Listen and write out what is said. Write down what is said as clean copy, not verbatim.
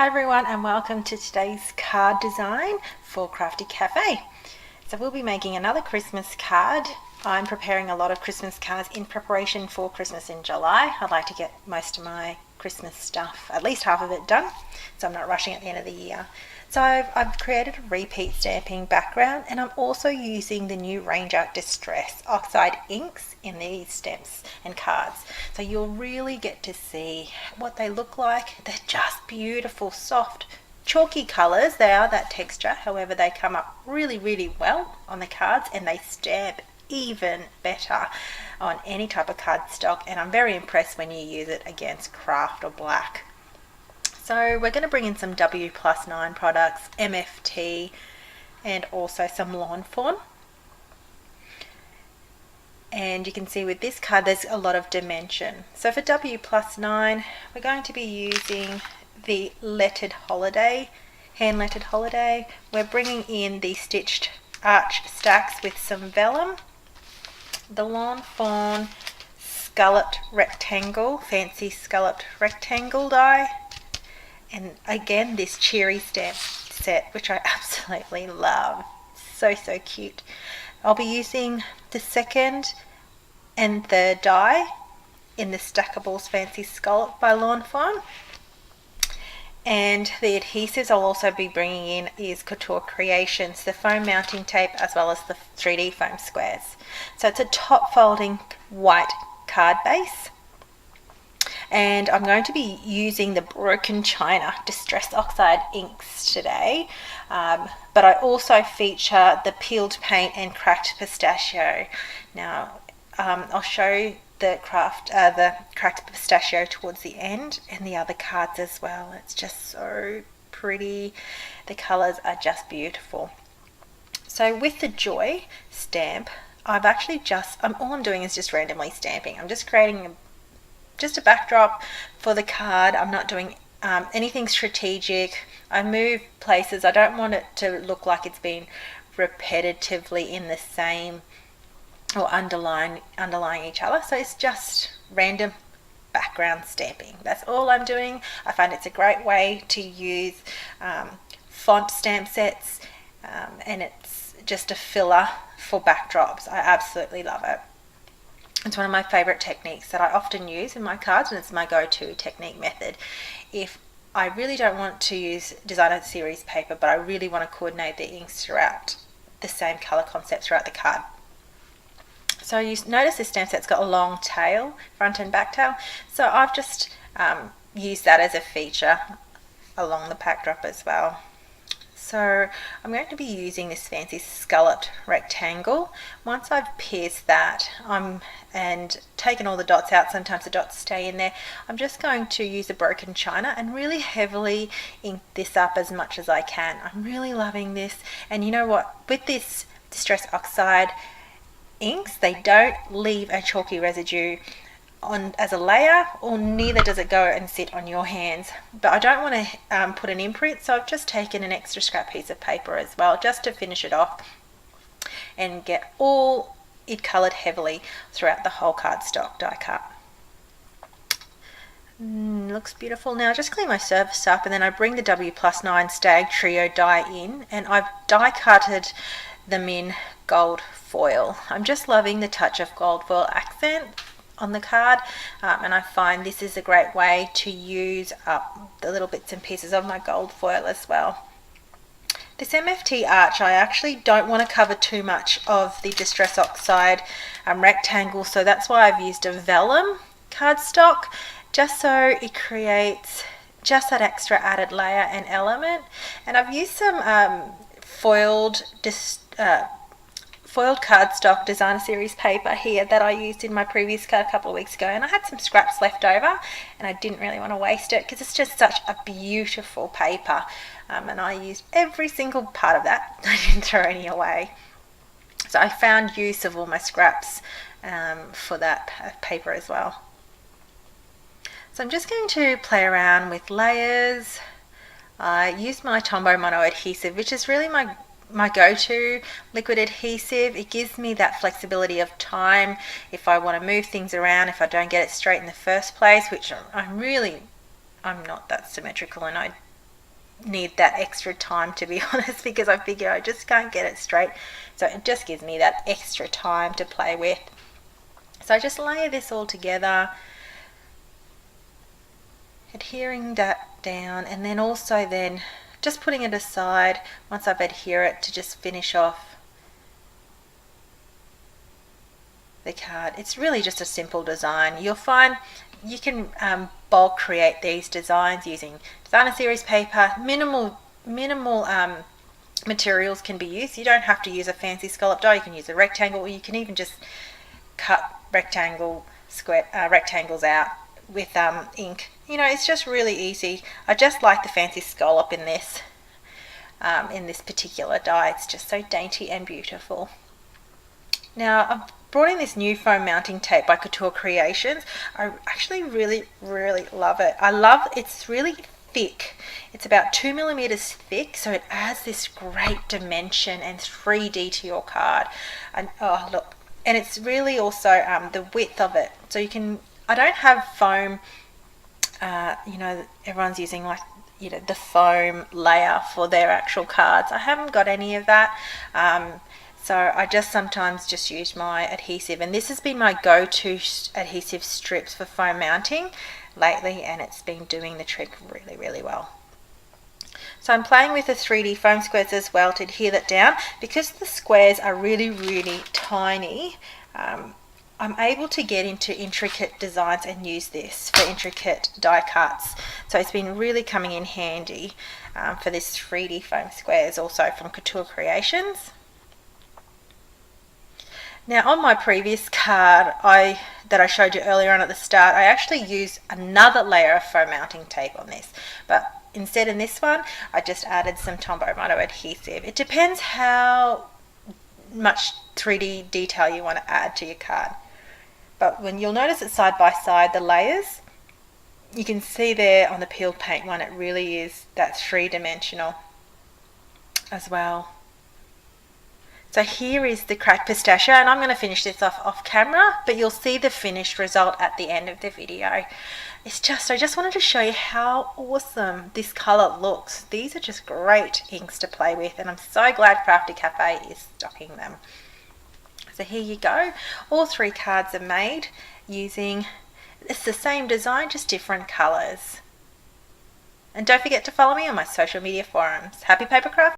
Hi everyone and welcome to today's card design for Craftie Cafe. So we'll be making another Christmas card. I'm preparing a lot of Christmas cards in preparation for Christmas in July. I'd like to get most of my Christmas stuff, at least half of it done, so I'm not rushing at the end of the year. So I've created a repeat stamping background, and I'm also using the new Ranger Distress Oxide inks in these stamps and cards. So you'll really get to see what they look like. They're just beautiful, soft, chalky colours. They are that texture, however they come up really, really well on the cards, and they stamp even better on any type of cardstock, and I'm very impressed when you use it against craft or black. So we're going to bring in some Wplus9 products, MFT, and also some lawn fawn. And you can see with this card there's a lot of dimension. So for Wplus9 we're going to be using the lettered holiday, hand lettered holiday. We're bringing in the stitched arch stacks with some vellum, the lawn fawn scalloped rectangle, fancy scalloped rectangle die, and again this cherry stamp set, which I absolutely love. So cute. I'll be using the second and third die in the Stackables Fancy Scallop by Lawn Fawn. And the adhesives I'll also be bringing in is Couture Creations, the foam mounting tape, as well as the 3D foam squares. So it's a top folding white card base. And I'm going to be using the Broken China Distress Oxide inks today, but I also feature the peeled paint and cracked pistachio. Now I'll show the cracked pistachio towards the end, and the other cards as well. It's just so pretty. The colours are just beautiful. So with the Joy stamp, I've actually all I'm doing is just randomly stamping. I'm just creating just a backdrop for the card. I'm not doing anything strategic. I move places. I don't want it to look like it's been repetitively in the same or underlying each other. So it's just random background stamping. That's all I'm doing. I find it's a great way to use font stamp sets, and it's just a filler for backdrops. I absolutely love it. It's one of my favorite techniques that I often use in my cards, and it's my go-to technique method. If I really don't want to use designer series paper, but I really want to coordinate the inks throughout the same color concept throughout the card. So you notice this stamp set's got a long tail, front and back tail. So I've just used that as a feature along the backdrop as well. So I'm going to be using this fancy scalloped rectangle. Once I've pierced that and taken all the dots out, sometimes the dots stay in there, I'm just going to use the Broken China and really heavily ink this up as much as I can. I'm really loving this, and you know what, with this Distress Oxide inks, they don't leave a chalky residue on as a layer, or neither does it go and sit on your hands. But I don't want to put an imprint, so I've just taken an extra scrap piece of paper as well, just to finish it off and get all it coloured heavily throughout the whole cardstock die cut. Looks beautiful. Now I just clean my surface up, and then I bring the Wplus9 Stag Trio die in, and I've die cutted them in gold foil. I'm just loving the touch of gold foil accent on the card, and I find this is a great way to use up the little bits and pieces of my gold foil as well. This MFT arch, I actually don't want to cover too much of the Distress Oxide rectangle, so that's why I've used a vellum cardstock, just so it creates just that extra added layer and element. And I've used some foiled cardstock designer series paper here that I used in my previous card a couple of weeks ago, and I had some scraps left over and I didn't really want to waste it because it's just such a beautiful paper, and I used every single part of that. I didn't throw any away, so I found use of all my scraps for that paper as well. So I'm just going to play around with layers. I used my Tombow Mono adhesive, which is really my go-to liquid adhesive. It gives me that flexibility of time if I want to move things around, if I don't get it straight in the first place, which I'm not that symmetrical, and I need that extra time, to be honest, because I figure I just can't get it straight. So it just gives me that extra time to play with. So I just layer this all together, adhering that down, and then also then just putting it aside once I've adhered it to just finish off the card. It's really just a simple design. You'll find you can bulk create these designs using designer series paper. Minimal materials can be used. You don't have to use a fancy scallop die. You can use a rectangle, or you can even just cut rectangles out with ink. You know, it's just really easy. I just like the fancy scallop in this particular die. It's just so dainty and beautiful. Now I've brought in this new foam mounting tape by Couture Creations. I actually really love it. It's really thick. It's about 2 millimeters thick, so it adds this great dimension and 3D to your card. And oh look, and it's really also the width of it. So you can, I don't have foam, you know, everyone's using like, you know, the foam layer for their actual cards. I haven't got any of that. So I just sometimes just use my adhesive, and this has been my go-to adhesive strips for foam mounting lately, and it's been doing the trick really well. So I'm playing with the 3D foam squares as well to adhere that down. Because the squares are really tiny, I'm able to get into intricate designs and use this for intricate die cuts. So it's been really coming in handy for this 3D foam squares, also from Couture Creations. Now on my previous card that I showed you earlier on at the start, I actually used another layer of foam mounting tape on this, but instead in this one I just added some Tombow Mono adhesive. It depends how much 3D detail you want to add to your card. But when you'll notice it side by side, the layers, you can see there on the peeled paint one, it really is that 3-dimensional as well. So here is the cracked pistachio, and I'm going to finish this off camera, but you'll see the finished result at the end of the video. I just wanted to show you how awesome this colour looks. These are just great inks to play with, and I'm so glad Craftie Cafe is stocking them. So here you go. All 3 cards are made using, it's the same design, just different colours. And don't forget to follow me on my social media forums. Happy paper craft!